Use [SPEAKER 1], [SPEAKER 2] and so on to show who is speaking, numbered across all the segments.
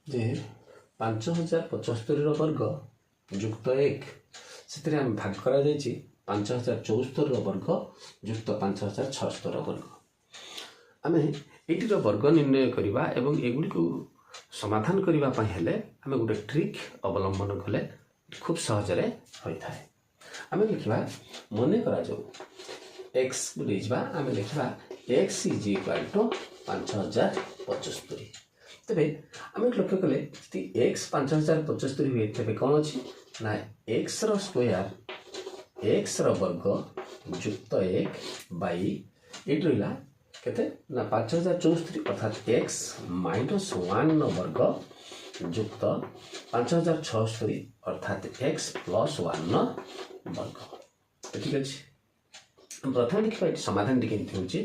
[SPEAKER 1] जे 5075 वर्ग युक्त 1 से आम भाग करा 5074 वर्ग युक्त 5076 वर्ग। आम ये वर्ग निर्णय करवा एवं एगुड़ी को समाधान करने हेले आम गोटे ट्रिक अवलंबन कले खूब सहजरे होता है। आम लिखा मन करा एक्स आम लिखा एक्स इज इक्वाल टू 5075। तेरे आम लक्ष्य कले एक्स 5075 हुए तेरे कौन अच्छी ना एक्स स्क्वायर एक्स वर्ग युक्त 1 बाई ये रहा केते ना 5074 अर्थात एक्स -1 वर्ग युक्त 5076 अर्थात एक्स +1 वर्ग। ठीक अच्छे प्रथम लिखा समाधान टी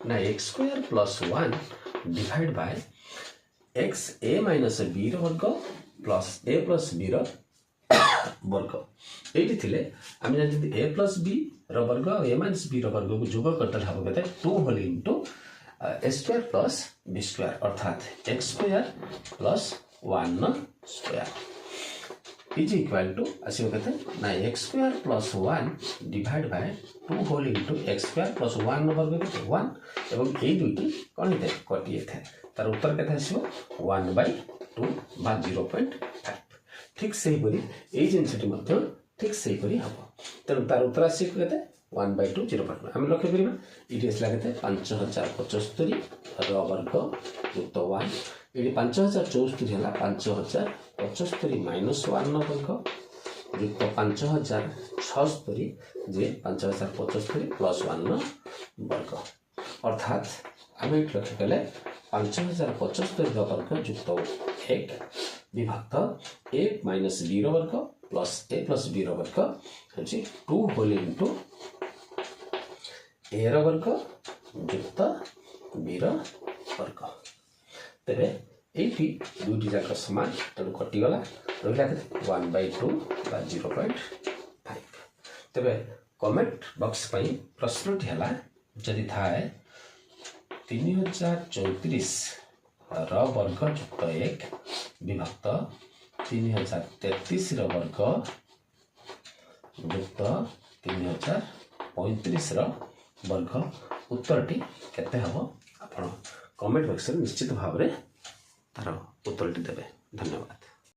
[SPEAKER 1] ना x square +1 divide by x a minus b वर्ग प्लस ए प्लस बी वर्ग। ये थे आम जानते ए प्लस बी वर्ग और ए माइनस बी वर्ग को जोग करते हम कहते 2 whole into a square plus b square अर्थात x square plus 1 square is equal to आसो कहते ना x square plus 1 divide by 2 whole into x square plus 1 वर्ग के 1 एवं ये दुईटी कौन होता है कटि था तार उत्तर के आसो 1/2 बा 0.5। ठीक से ही जिनसटी ठीक से ही हम तेणु तार उत्तर आस 1/2 0.5 आम लक्ष्य करवा ये आसला के 5075 वर्ग युक्त 1 ये 5074 है 5075 -1 वर्ग युक्त 5076 जे 5075 +1 वर्ग अर्थात आम ये लक्ष्य कले 5075 वर्ग युक्त 1 विभक्त ए माइनस बी वर्ग प्लस ए प्लस बी वर्ग हूँ 2 होल इंटू ए वर्ग युक्त बी वर्ग। तेरे ये दुईटी जाक समान तेणु कटिगला रहा 1/2 बा 0.5। तेरे कमेंट बॉक्स प्रश्नटी है जदि थाए 3034 वर्ग युक्त 1 विभक्त 3033 वर्ग युक्त 3035 वर्ग उत्तरटी केते हम आप कमेंट बॉक्स निश्चित भाव में तार उत्तरटी देवे। धन्यवाद।